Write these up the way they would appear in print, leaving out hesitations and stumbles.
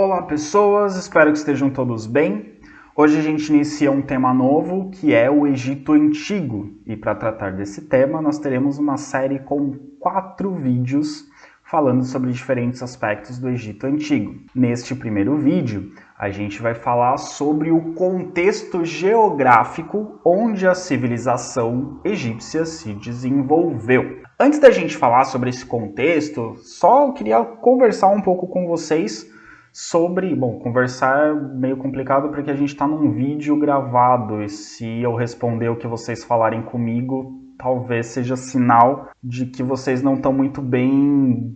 Olá pessoas, espero que estejam todos bem. Hoje a gente inicia um tema novo que é o Egito Antigo. E para tratar desse tema nós teremos uma série com 4 vídeos falando sobre diferentes aspectos do Egito Antigo. Neste primeiro vídeo a gente vai falar sobre o contexto geográfico onde a civilização egípcia se desenvolveu. Antes da gente falar sobre esse contexto, só queria conversar um pouco com vocês sobre, conversar é meio complicado porque a gente está num vídeo gravado e se eu responder o que vocês falarem comigo, talvez seja sinal de que vocês não estão muito bem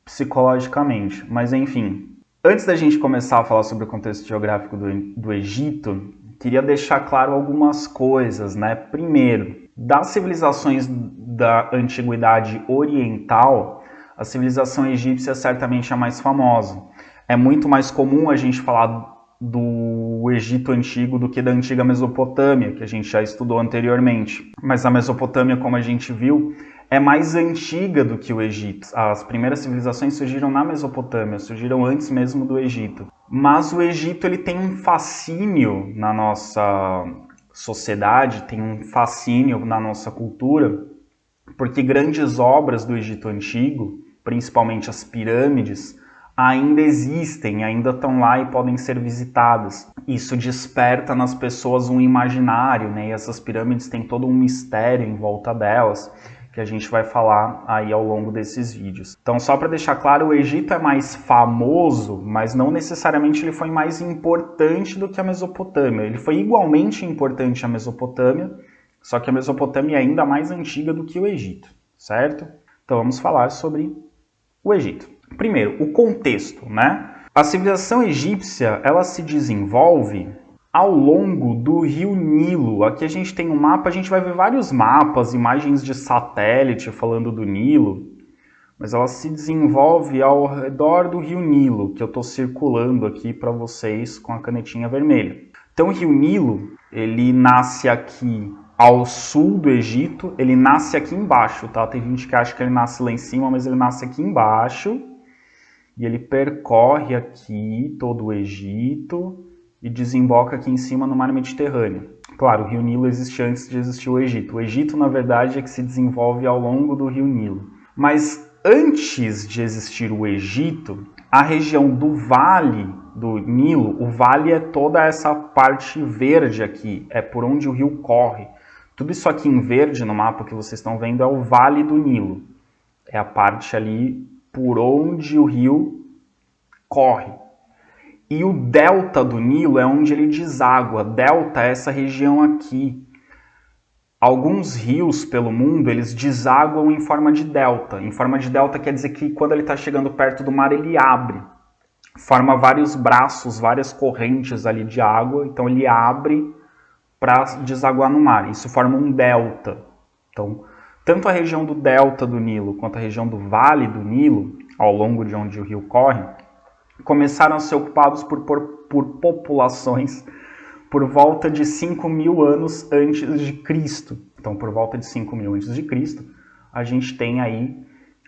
psicologicamente. Mas enfim, antes da gente começar a falar sobre o contexto geográfico do Egito, queria deixar claro algumas coisas, né? Primeiro, das civilizações da Antiguidade Oriental, a civilização egípcia certamente é a mais famosa. É muito mais comum a gente falar do Egito Antigo do que da antiga Mesopotâmia, que a gente já estudou anteriormente. Mas a Mesopotâmia, como a gente viu, é mais antiga do que o Egito. As primeiras civilizações surgiram na Mesopotâmia, surgiram antes mesmo do Egito. Mas o Egito ele tem um fascínio na nossa sociedade, tem um fascínio na nossa cultura, porque grandes obras do Egito Antigo, principalmente as pirâmides, ainda existem, ainda estão lá e podem ser visitadas. Isso desperta nas pessoas um imaginário, né? E essas pirâmides têm todo um mistério em volta delas, que a gente vai falar aí ao longo desses vídeos. Então, só para deixar claro, o Egito é mais famoso, mas não necessariamente ele foi mais importante do que a Mesopotâmia. Ele foi igualmente importante a Mesopotâmia, só que a Mesopotâmia é ainda mais antiga do que o Egito, certo? Então, vamos falar sobre o Egito. Primeiro, o contexto, né? A civilização egípcia, ela se desenvolve ao longo do rio Nilo. Aqui a gente tem um mapa, a gente vai ver vários mapas, imagens de satélite falando do Nilo, mas ela se desenvolve ao redor do rio Nilo, que eu estou circulando aqui para vocês com a canetinha vermelha. Então o rio Nilo, ele nasce aqui ao sul do Egito, ele nasce aqui embaixo, tá? Tem gente que acha que ele nasce lá em cima, mas ele nasce aqui embaixo. E ele percorre aqui todo o Egito e desemboca aqui em cima no mar Mediterrâneo. Claro, o rio Nilo existe antes de existir o Egito. O Egito, na verdade, é que se desenvolve ao longo do rio Nilo. Mas antes de existir o Egito, a região do Vale do Nilo, o vale é toda essa parte verde aqui, é por onde o rio corre. Tudo isso aqui em verde no mapa que vocês estão vendo é o Vale do Nilo. É a parte ali por onde o rio corre. E o delta do Nilo é onde ele deságua. Delta é essa região aqui. Alguns rios pelo mundo, eles desaguam em forma de delta. Em forma de delta quer dizer que quando ele está chegando perto do mar, ele abre. Forma vários braços, várias correntes ali de água. Então ele abre para desaguar no mar. Isso forma um delta. Então, tanto a região do delta do Nilo quanto a região do Vale do Nilo, ao longo de onde o rio corre, começaram a ser ocupados por populações por volta de 5.000 anos antes de Cristo. Então, por volta de 5.000 antes de Cristo, a gente tem aí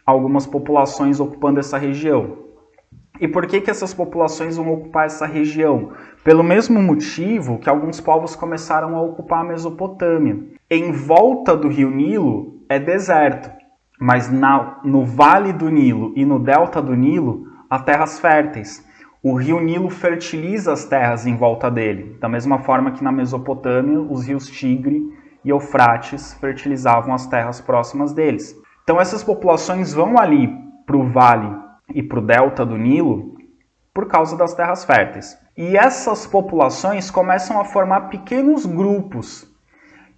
algumas populações ocupando essa região. E por que essas populações vão ocupar essa região? Pelo mesmo motivo que alguns povos começaram a ocupar a Mesopotâmia. Em volta do rio Nilo é deserto, mas no Vale do Nilo e no Delta do Nilo há terras férteis. O rio Nilo fertiliza as terras em volta dele, da mesma forma que na Mesopotâmia os rios Tigre e Eufrates fertilizavam as terras próximas deles. Então essas populações vão ali para o Vale e para o Delta do Nilo por causa das terras férteis. E essas populações começam a formar pequenos grupos.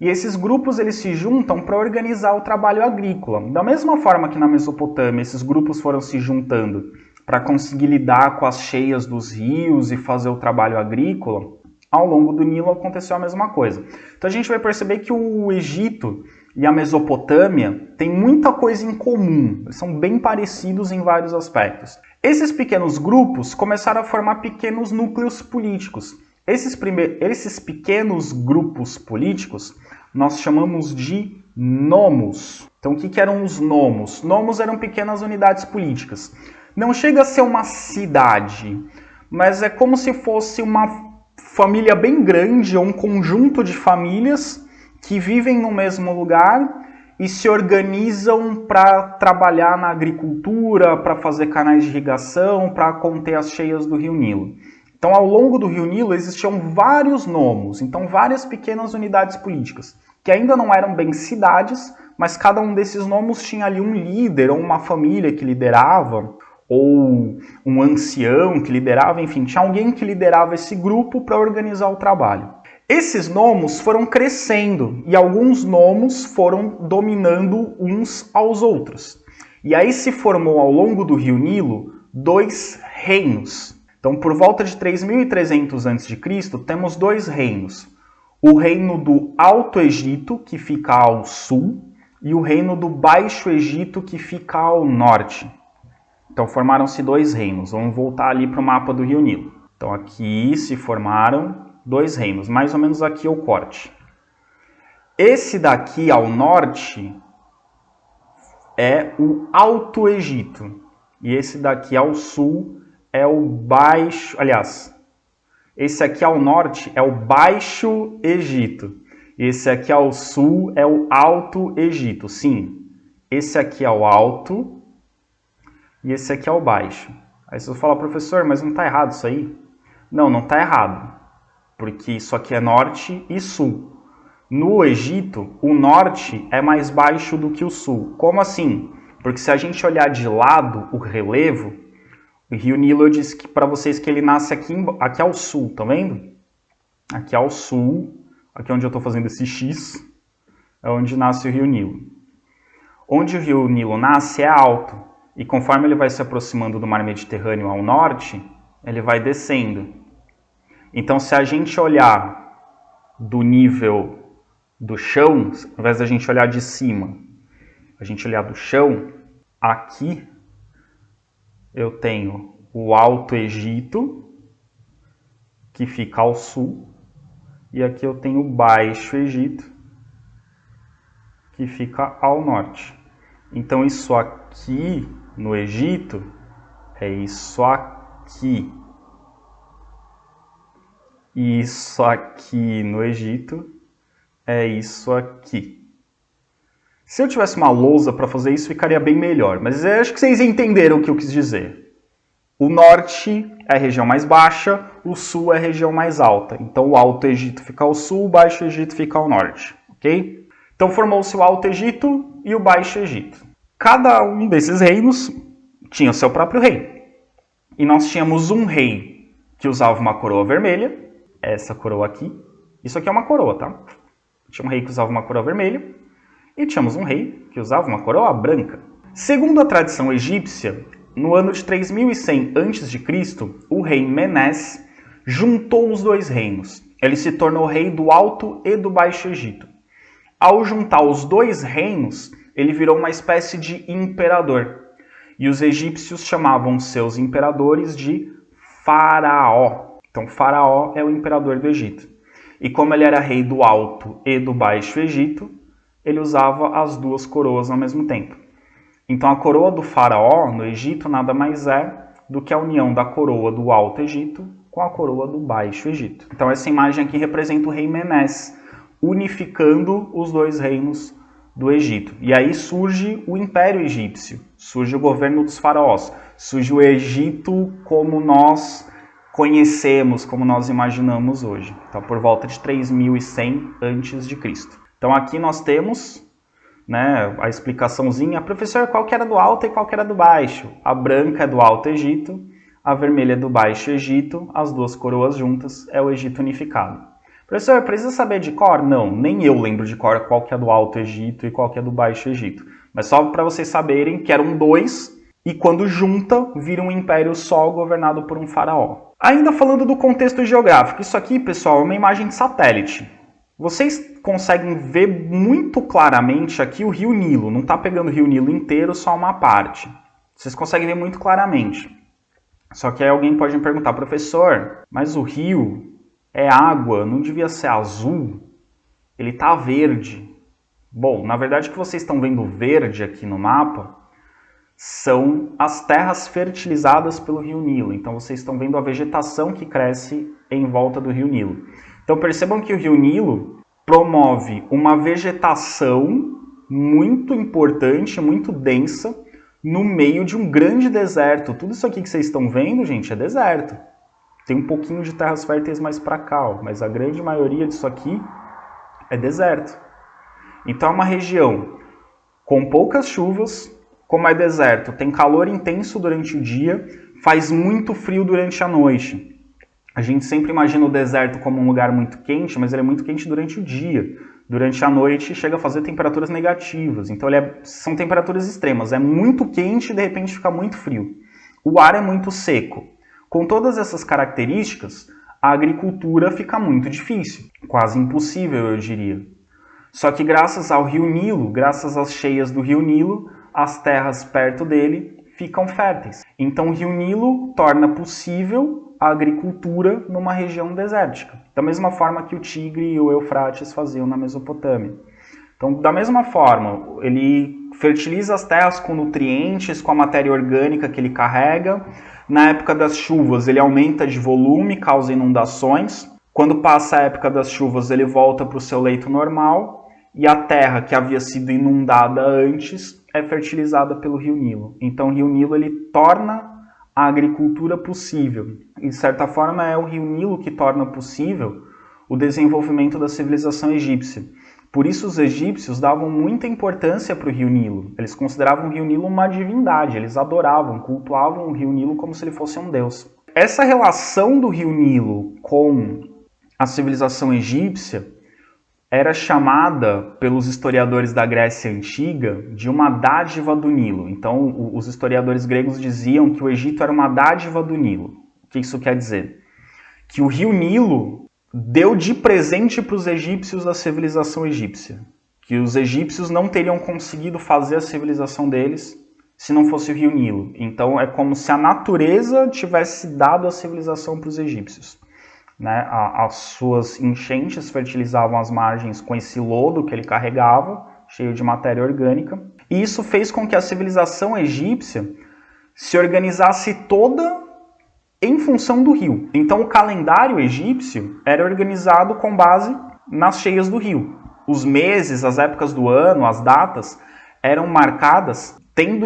E esses grupos eles se juntam para organizar o trabalho agrícola. Da mesma forma que na Mesopotâmia esses grupos foram se juntando para conseguir lidar com as cheias dos rios e fazer o trabalho agrícola, ao longo do Nilo aconteceu a mesma coisa. Então a gente vai perceber que o Egito e a Mesopotâmia têm muita coisa em comum, eles são bem parecidos em vários aspectos. Esses pequenos grupos começaram a formar pequenos núcleos políticos. Esses pequenos grupos políticos nós chamamos de nomos. Então o que eram os nomos? Nomos eram pequenas unidades políticas. Não chega a ser uma cidade, mas é como se fosse uma família bem grande, ou um conjunto de famílias que vivem no mesmo lugar e se organizam para trabalhar na agricultura, para fazer canais de irrigação, para conter as cheias do Rio Nilo. Então, ao longo do Rio Nilo existiam vários nomos, então várias pequenas unidades políticas, que ainda não eram bem cidades, mas cada um desses nomos tinha ali um líder, ou uma família que liderava, ou um ancião que liderava, enfim, tinha alguém que liderava esse grupo para organizar o trabalho. Esses nomos foram crescendo e alguns nomos foram dominando uns aos outros. E aí se formou ao longo do Rio Nilo 2 reinos. Então, por volta de 3.300 a.C., temos 2 reinos. O reino do Alto Egito, que fica ao sul, e o reino do Baixo Egito, que fica ao norte. Então, formaram-se 2 reinos. Vamos voltar ali para o mapa do Rio Nilo. Então, aqui se formaram 2 reinos. Mais ou menos aqui é o corte. Esse daqui ao norte é o Alto Egito. E esse daqui ao sul é o Baixo... Aliás, esse aqui ao norte é o Baixo Egito. Esse aqui ao sul é o Alto Egito. Sim, esse aqui é o Alto e esse aqui é o Baixo. Aí você fala, professor, mas não está errado isso aí? Não, não está errado. Porque isso aqui é norte e sul. No Egito, o norte é mais baixo do que o sul. Como assim? Porque se a gente olhar de lado o relevo, o Rio Nilo, eu disse para vocês que ele nasce aqui ao sul, tá vendo? Aqui ao sul, aqui onde eu estou fazendo esse X, é onde nasce o Rio Nilo. Onde o Rio Nilo nasce é alto, e conforme ele vai se aproximando do mar Mediterrâneo ao norte, ele vai descendo. Então, se a gente olhar do nível do chão, ao invés da gente olhar de cima, a gente olhar do chão, aqui eu tenho o Alto Egito, que fica ao sul, e aqui eu tenho o Baixo Egito, que fica ao norte. Então, isso aqui no Egito é isso aqui. E isso aqui no Egito é isso aqui. Se eu tivesse uma lousa para fazer isso, ficaria bem melhor. Mas eu acho que vocês entenderam o que eu quis dizer. O norte é a região mais baixa, o sul é a região mais alta. Então o Alto Egito fica ao sul, o Baixo Egito fica ao norte. Ok? Então formou-se o Alto Egito e o Baixo Egito. Cada um desses reinos tinha o seu próprio rei. E nós tínhamos um rei que usava uma coroa vermelha, essa coroa aqui. Isso aqui é uma coroa, tá? Tinha um rei que usava uma coroa vermelha e tínhamos um rei que usava uma coroa branca. Segundo a tradição egípcia, no ano de 3100 a.C., o rei Menes juntou os 2 reinos. Ele se tornou rei do Alto e do Baixo Egito. Ao juntar os 2 reinos, ele virou uma espécie de imperador. E os egípcios chamavam seus imperadores de faraó. Então, faraó é o imperador do Egito. E como ele era rei do Alto e do Baixo Egito, ele usava as 2 coroas ao mesmo tempo. Então, a coroa do faraó no Egito nada mais é do que a união da coroa do Alto Egito com a coroa do Baixo Egito. Então, essa imagem aqui representa o rei Menes, unificando os 2 reinos do Egito. E aí surge o Império Egípcio, surge o governo dos faraós, surge o Egito como nós conhecemos, como nós imaginamos hoje. Então, por volta de 3100 a.C. Então, aqui nós temos, né, a explicaçãozinha. Professor, qual que era do Alto e qual que era do Baixo? A branca é do Alto Egito, a vermelha é do Baixo Egito, as 2 coroas juntas é o Egito unificado. Professor, precisa saber de cor? Não, nem eu lembro de cor qual que é do Alto Egito e qual que é do Baixo Egito. Mas só para vocês saberem que eram 2 e quando junta, vira um império só governado por um faraó. Ainda falando do contexto geográfico, isso aqui, pessoal, é uma imagem de satélite. Vocês conseguem ver muito claramente aqui o Rio Nilo. Não está pegando o Rio Nilo inteiro, só uma parte. Vocês conseguem ver muito claramente. Só que aí alguém pode me perguntar, professor, mas o rio é água, não devia ser azul? Ele está verde. Bom, na verdade o que vocês estão vendo verde aqui no mapa são as terras fertilizadas pelo Rio Nilo. Então vocês estão vendo a vegetação que cresce em volta do Rio Nilo. Então percebam que o Rio Nilo promove uma vegetação muito importante, muito densa, no meio de um grande deserto. Tudo isso aqui que vocês estão vendo, gente, é deserto. Tem um pouquinho de terras férteis mais para cá, mas a grande maioria disso aqui é deserto. Então é uma região com poucas chuvas, como é deserto, tem calor intenso durante o dia, faz muito frio durante a noite. A gente sempre imagina o deserto como um lugar muito quente, mas ele é muito quente durante o dia. Durante a noite chega a fazer temperaturas negativas, então são temperaturas extremas, é muito quente e de repente fica muito frio. O ar é muito seco. Com todas essas características, a agricultura fica muito difícil, quase impossível, eu diria. Só que graças ao Rio Nilo, graças às cheias do Rio Nilo, as terras perto dele ficam férteis. Então o Rio Nilo torna possível a agricultura numa região desértica, da mesma forma que o Tigre e o Eufrates faziam na Mesopotâmia. Então, da mesma forma, ele fertiliza as terras com nutrientes, com a matéria orgânica que ele carrega. Na época das chuvas, ele aumenta de volume, causa inundações. Quando passa a época das chuvas, ele volta para o seu leito normal. E a terra que havia sido inundada antes é fertilizada pelo Rio Nilo. Então o Rio Nilo ele torna a agricultura possível. E de certa forma é o Rio Nilo que torna possível o desenvolvimento da civilização egípcia. Por isso os egípcios davam muita importância para o Rio Nilo. Eles consideravam o Rio Nilo uma divindade, eles adoravam, cultuavam o Rio Nilo como se ele fosse um deus. Essa relação do Rio Nilo com a civilização egípcia era chamada pelos historiadores da Grécia Antiga de uma dádiva do Nilo. Então, os historiadores gregos diziam que o Egito era uma dádiva do Nilo. O que isso quer dizer? Que o Rio Nilo deu de presente para os egípcios a civilização egípcia. Que os egípcios não teriam conseguido fazer a civilização deles se não fosse o Rio Nilo. Então, é como se a natureza tivesse dado a civilização para os egípcios. Né? As suas enchentes fertilizavam as margens com esse lodo que ele carregava, cheio de matéria orgânica. E isso fez com que a civilização egípcia se organizasse toda em função do rio. Então o calendário egípcio era organizado com base nas cheias do rio. Os meses, as épocas do ano, as datas eram marcadas tendo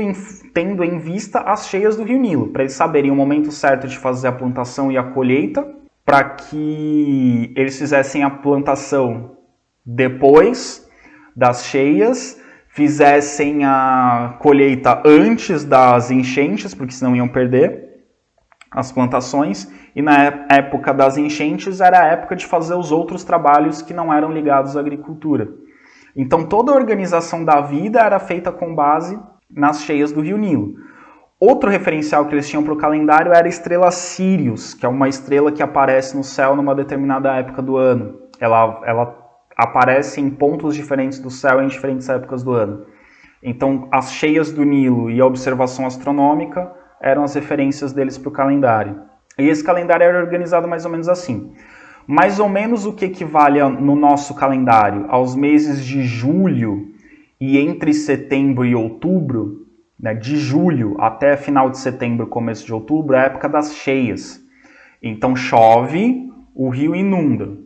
em vista as cheias do Rio Nilo, para eles saberem o momento certo de fazer a plantação e a colheita, para que eles fizessem a plantação depois das cheias, fizessem a colheita antes das enchentes, porque senão iam perder as plantações, e na época das enchentes era a época de fazer os outros trabalhos que não eram ligados à agricultura. Então toda a organização da vida era feita com base nas cheias do Rio Nilo. Outro referencial que eles tinham para o calendário era a estrela Sírius, que é uma estrela que aparece no céu numa determinada época do ano. Ela aparece em pontos diferentes do céu em diferentes épocas do ano. Então, as cheias do Nilo e a observação astronômica eram as referências deles para o calendário. E esse calendário era organizado mais ou menos assim. Mais ou menos o que equivale no nosso calendário aos meses de julho e entre setembro e outubro, né, de julho até final de setembro, começo de outubro, é a época das cheias. Então chove, o rio inunda.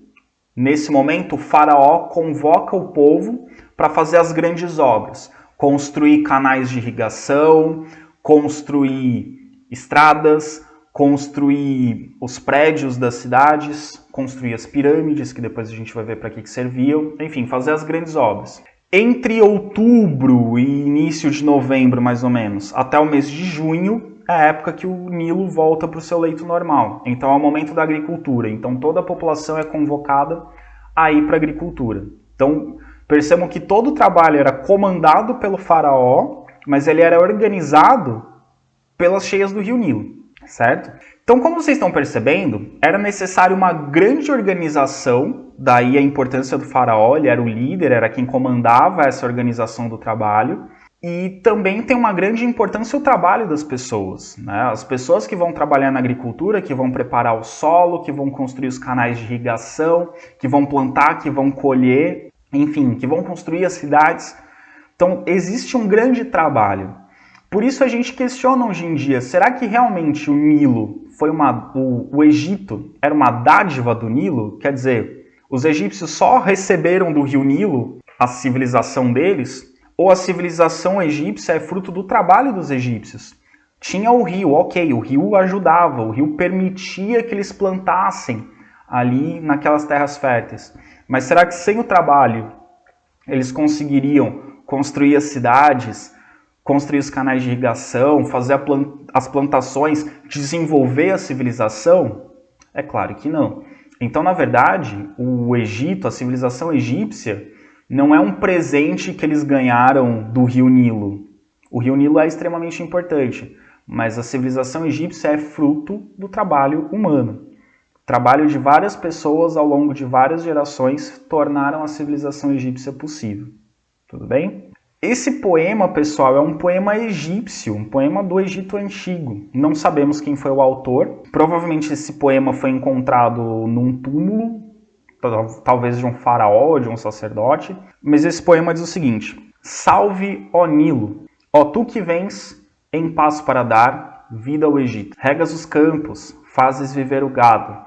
Nesse momento, o faraó convoca o povo para fazer as grandes obras. Construir canais de irrigação, construir estradas, construir os prédios das cidades, construir as pirâmides, que depois a gente vai ver para que serviam. Enfim, fazer as grandes obras. Entre outubro e início de novembro, mais ou menos, até o mês de junho, é a época que o Nilo volta para o seu leito normal. Então é o momento da agricultura. Então toda a população é convocada a ir para a agricultura. Então percebam que todo o trabalho era comandado pelo faraó, mas ele era organizado pelas cheias do Rio Nilo, certo? Então, como vocês estão percebendo, era necessário uma grande organização, daí a importância do faraó, ele era o líder, era quem comandava essa organização do trabalho, e também tem uma grande importância o trabalho das pessoas, né? As pessoas que vão trabalhar na agricultura, que vão preparar o solo, que vão construir os canais de irrigação, que vão plantar, que vão colher, enfim, que vão construir as cidades. Então, existe um grande trabalho. Por isso a gente questiona hoje em dia, será que realmente o Nilo foi o Egito era uma dádiva do Nilo? Quer dizer, os egípcios só receberam do rio Nilo a civilização deles? Ou a civilização egípcia é fruto do trabalho dos egípcios? Tinha o rio, ok, o rio ajudava, o rio permitia que eles plantassem ali naquelas terras férteis. Mas será que sem o trabalho eles conseguiriam construir as cidades, construir os canais de irrigação, fazer as plantações, desenvolver a civilização? É claro que não. Então, na verdade, o Egito, a civilização egípcia, não é um presente que eles ganharam do rio Nilo. O rio Nilo é extremamente importante, mas a civilização egípcia é fruto do trabalho humano. O trabalho de várias pessoas ao longo de várias gerações tornaram a civilização egípcia possível. Tudo bem? Esse poema, pessoal, é um poema egípcio, um poema do Egito Antigo. Não sabemos quem foi o autor. Provavelmente esse poema foi encontrado num túmulo, talvez de um faraó, de um sacerdote. Mas esse poema diz o seguinte: Salve, ó Nilo, ó tu que vens em paz para dar vida ao Egito. Regas os campos, fazes viver o gado.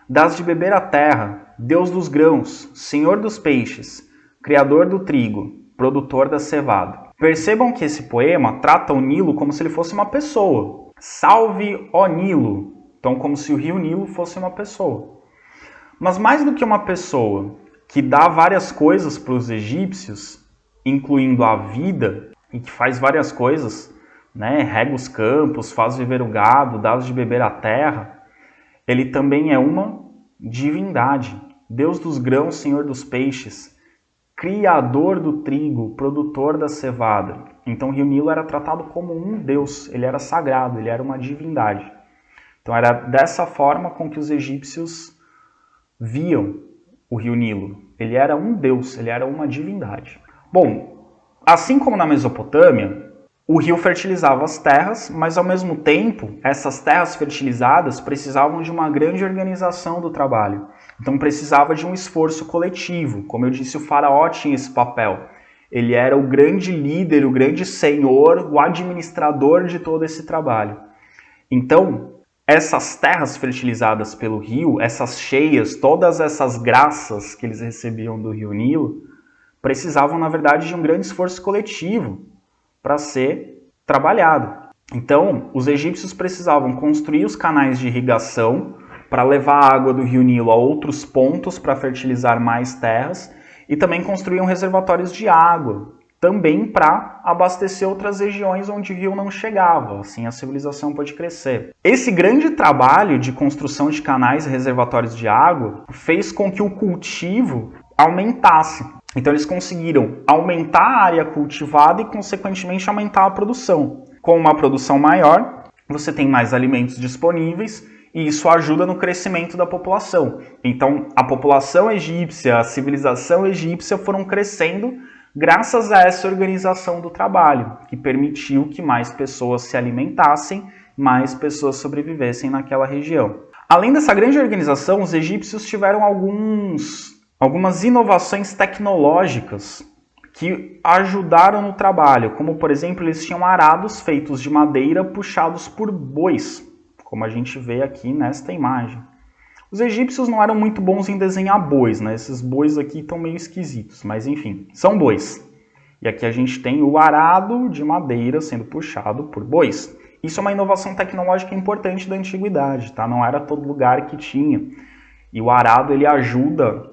Dás de beber a terra, Deus dos grãos, Senhor dos peixes, Criador do trigo, produtor da cevada. Percebam que esse poema trata o Nilo como se ele fosse uma pessoa. Salve, ó Nilo. Então, como se o rio Nilo fosse uma pessoa. Mas mais do que uma pessoa que dá várias coisas para os egípcios, incluindo a vida, e que faz várias coisas, né? Rega os campos, faz viver o gado, dá de beber a terra, ele também é uma divindade. Deus dos grãos, Senhor dos peixes, Criador do trigo, produtor da cevada. Então o rio Nilo era tratado como um deus, ele era sagrado, ele era uma divindade. Então era dessa forma com que os egípcios viam o rio Nilo. Ele era um deus, ele era uma divindade. Bom, assim como na Mesopotâmia, o rio fertilizava as terras, mas ao mesmo tempo, essas terras fertilizadas precisavam de uma grande organização do trabalho. Então precisava de um esforço coletivo. Como eu disse, o faraó tinha esse papel. Ele era o grande líder, o grande senhor, o administrador de todo esse trabalho. Então, essas terras fertilizadas pelo rio, essas cheias, todas essas graças que eles recebiam do rio Nilo, precisavam, na verdade, de um grande esforço coletivo para ser trabalhado. Então, os egípcios precisavam construir os canais de irrigação para levar a água do rio Nilo a outros pontos para fertilizar mais terras e também construíam reservatórios de água, também para abastecer outras regiões onde o rio não chegava, assim a civilização pode crescer. Esse grande trabalho de construção de canais e reservatórios de água fez com que o cultivo aumentasse. Então eles conseguiram aumentar a área cultivada e, consequentemente, aumentar a produção. Com uma produção maior, você tem mais alimentos disponíveis e isso ajuda no crescimento da população. Então, a população egípcia, a civilização egípcia foram crescendo graças a essa organização do trabalho, que permitiu que mais pessoas se alimentassem, mais pessoas sobrevivessem naquela região. Além dessa grande organização, os egípcios tiveram algumas inovações tecnológicas que ajudaram no trabalho, como, por exemplo, eles tinham arados feitos de madeira puxados por bois, como a gente vê aqui nesta imagem. Os egípcios não eram muito bons em desenhar bois, né? Esses bois aqui estão meio esquisitos, mas enfim, são bois. E aqui a gente tem o arado de madeira sendo puxado por bois. Isso é uma inovação tecnológica importante da antiguidade, tá? Não era todo lugar que tinha. E o arado, ele ajuda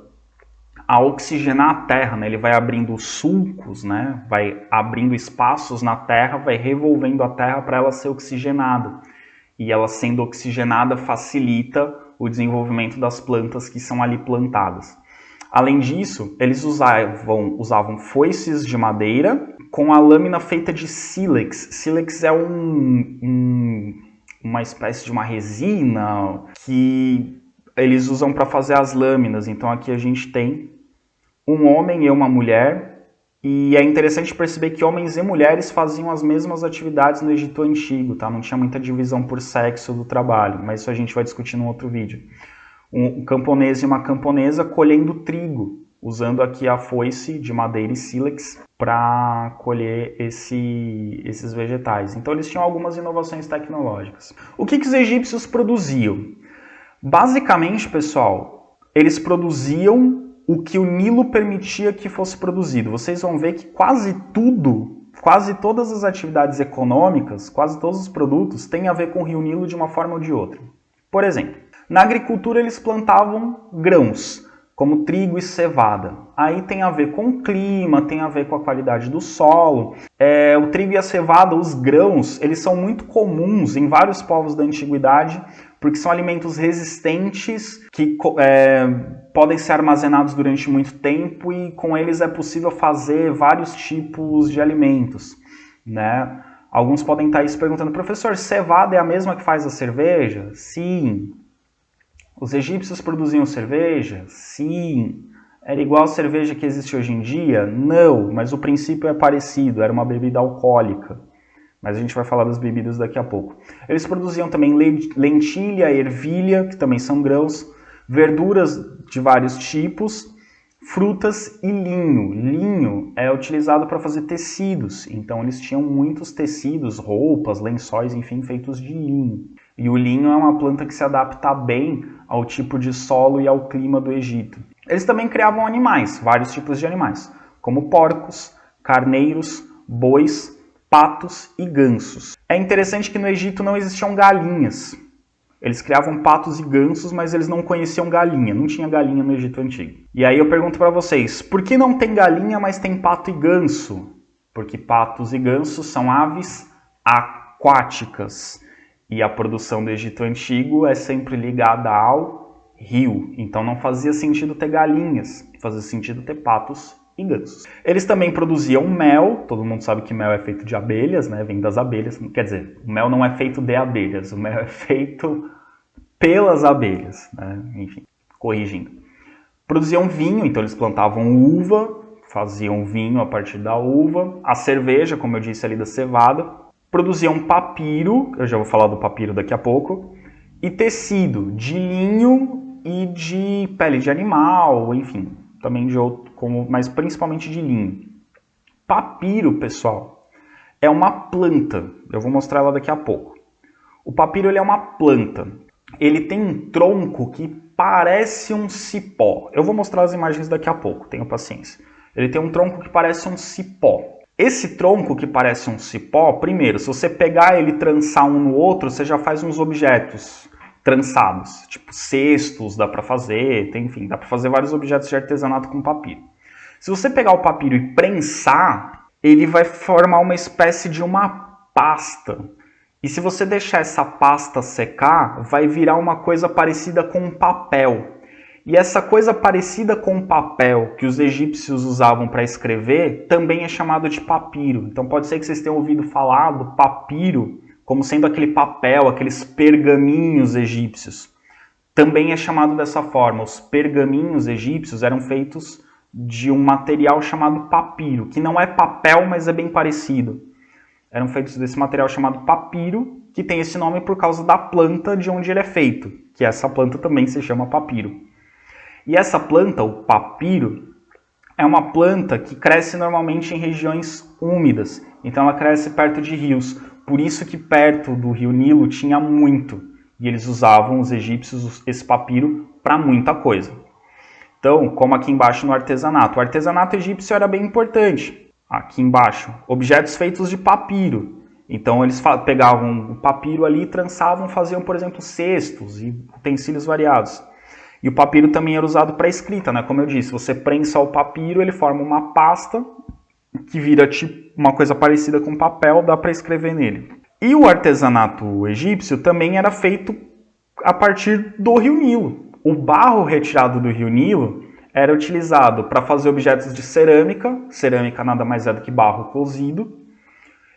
a oxigenar a terra, né? Ele vai abrindo sulcos, né? Vai abrindo espaços na terra, vai revolvendo a terra para ela ser oxigenada. E ela sendo oxigenada facilita o desenvolvimento das plantas que são ali plantadas. Além disso, eles usavam foices de madeira com a lâmina feita de sílex. Sílex é uma espécie de uma resina que eles usam para fazer as lâminas. Então aqui a gente tem um homem e uma mulher. E é interessante perceber que homens e mulheres faziam as mesmas atividades no Egito Antigo, tá? Não tinha muita divisão por sexo do trabalho, mas isso a gente vai discutir num outro vídeo. Um camponês e uma camponesa colhendo trigo. usando aqui a foice de madeira e sílex para colher esses vegetais. Então eles tinham algumas inovações tecnológicas. O que os egípcios produziam? Basicamente, pessoal, eles produziam o que o Nilo permitia que fosse produzido. Vocês vão ver que quase todas as atividades econômicas, quase todos os produtos têm a ver com o Rio Nilo de uma forma ou de outra. Por exemplo, na agricultura eles plantavam grãos, como trigo e cevada. Aí tem a ver com o clima, tem a ver com a qualidade do solo. O trigo e a cevada, os grãos, eles são muito comuns em vários povos da antiguidade, porque são alimentos resistentes que podem ser armazenados durante muito tempo e com eles é possível fazer vários tipos de alimentos, né? Alguns podem estar aí se perguntando, professor, cevada é a mesma que faz a cerveja? Sim. Os egípcios produziam cerveja? Sim. Era igual a cerveja que existe hoje em dia? Não, mas o princípio é parecido, era uma bebida alcoólica. Mas a gente vai falar das bebidas daqui a pouco. Eles produziam também lentilha, ervilha, que também são grãos, verduras de vários tipos, frutas e linho. Linho é utilizado para fazer tecidos, então eles tinham muitos tecidos, roupas, lençóis, enfim, feitos de linho. E o linho é uma planta que se adapta bem ao tipo de solo e ao clima do Egito. Eles também criavam animais, vários tipos de animais, como porcos, carneiros, bois, patos e gansos. É interessante que no Egito não existiam galinhas. Eles criavam patos e gansos, mas eles não conheciam galinha. Não tinha galinha no Egito Antigo. E aí eu pergunto para vocês, por que não tem galinha, mas tem pato e ganso? Porque patos e gansos são aves aquáticas. E a produção do Egito Antigo é sempre ligada ao rio. Então não fazia sentido ter galinhas, fazia sentido ter patos e gansos. Eles também produziam mel, todo mundo sabe que mel é feito de abelhas, né? Vem das abelhas, quer dizer, o mel não é feito de abelhas, o mel é feito pelas abelhas, né? Enfim, corrigindo. Produziam vinho, então eles plantavam uva, faziam vinho a partir da uva, a cerveja, como eu disse ali da cevada, produziam papiro, eu já vou falar do papiro daqui a pouco, e tecido de linho e de pele de animal, enfim, também de outro, mas principalmente de linho. Papiro, pessoal, é uma planta. Eu vou mostrar ela daqui a pouco. O papiro ele é uma planta. Ele tem um tronco que parece um cipó. Eu vou mostrar as imagens daqui a pouco, tenham paciência. Ele tem um tronco que parece um cipó. Esse tronco que parece um cipó, primeiro, se você pegar ele e trançar um no outro, você já faz uns objetos trançados, tipo cestos, dá para fazer, enfim, dá para fazer vários objetos de artesanato com papiro. Se você pegar o papiro e prensar, ele vai formar uma espécie de uma pasta. E se você deixar essa pasta secar, vai virar uma coisa parecida com papel. E essa coisa parecida com papel que os egípcios usavam para escrever também é chamado de papiro. Então pode ser que vocês tenham ouvido falar do papiro como sendo aquele papel, aqueles pergaminhos egípcios. Também é chamado dessa forma. Os pergaminhos egípcios eram feitos de um material chamado papiro, que não é papel, mas é bem parecido. Eram feitos desse material chamado papiro, que tem esse nome por causa da planta de onde ele é feito, que essa planta também se chama papiro. E essa planta, o papiro, é uma planta que cresce normalmente em regiões úmidas, então ela cresce perto de rios. Por isso que perto do rio Nilo tinha muito, e eles usavam, os egípcios, esse papiro para muita coisa. Então, como aqui embaixo no artesanato, o artesanato egípcio era bem importante. Aqui embaixo, objetos feitos de papiro. Então eles pegavam o papiro ali, trançavam, faziam, por exemplo, cestos e utensílios variados. E o papiro também era usado para escrita, né? Como eu disse, você prensa o papiro, ele forma uma pasta que vira tipo uma coisa parecida com papel, dá para escrever nele. E o artesanato egípcio também era feito a partir do rio Nilo. O barro retirado do rio Nilo era utilizado para fazer objetos de cerâmica. Cerâmica nada mais é do que barro cozido.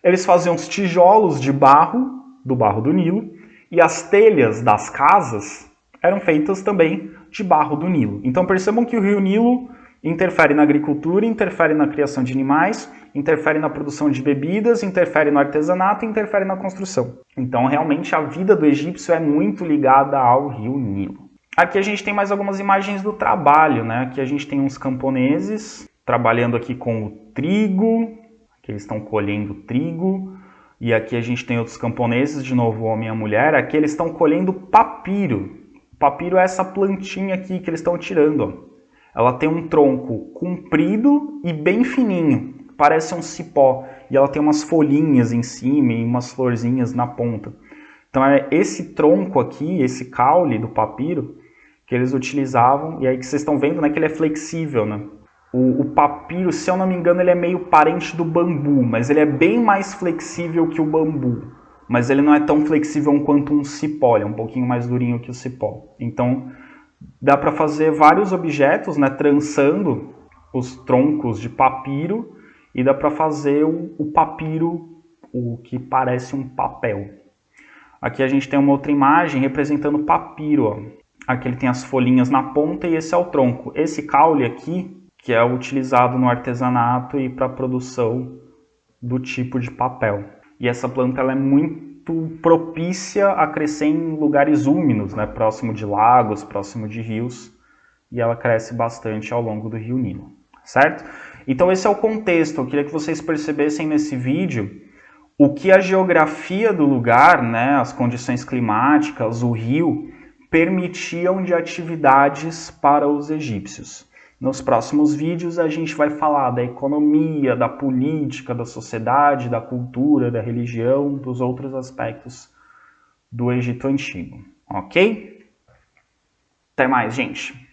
Eles faziam os tijolos de barro, do barro do Nilo, e as telhas das casas eram feitas também de barro do Nilo. Então percebam que o rio Nilo interfere na agricultura, interfere na criação de animais, interfere na produção de bebidas, interfere no artesanato e interfere na construção. Então realmente a vida do egípcio é muito ligada ao rio Nilo. Aqui a gente tem mais algumas imagens do trabalho, né? Aqui a gente tem uns camponeses trabalhando aqui com o trigo, que eles estão colhendo trigo. E aqui a gente tem outros camponeses, de novo o homem e a mulher. Aqui eles estão colhendo papiro. Papiro é essa plantinha aqui que eles estão tirando, ó. Ela tem um tronco comprido e bem fininho, parece um cipó. E ela tem umas folhinhas em cima e umas florzinhas na ponta. Então é esse tronco aqui, esse caule do papiro, que eles utilizavam. E aí que vocês estão vendo, né, que ele é flexível, né? O papiro, se eu não me engano, ele é meio parente do bambu, mas ele é bem mais flexível que o bambu. Mas ele não é tão flexível quanto um cipó, ele é um pouquinho mais durinho que o cipó. Então, dá para fazer vários objetos, né, trançando os troncos de papiro, e dá para fazer o papiro, o que parece um papel. Aqui a gente tem uma outra imagem representando papiro, ó. Aqui ele tem as folhinhas na ponta e esse é o tronco. Esse caule aqui, que é utilizado no artesanato e para a produção do tipo de papel. E essa planta ela é muito propícia a crescer em lugares úmidos, né? Próximo de lagos, próximo de rios, e ela cresce bastante ao longo do Rio Nilo, certo? Então esse é o contexto. Eu queria que vocês percebessem nesse vídeo o que a geografia do lugar, né, as condições climáticas, o rio, permitiam de atividades para os egípcios. Nos próximos vídeos a gente vai falar da economia, da política, da sociedade, da cultura, da religião, dos outros aspectos do Egito Antigo, ok? Até mais, gente!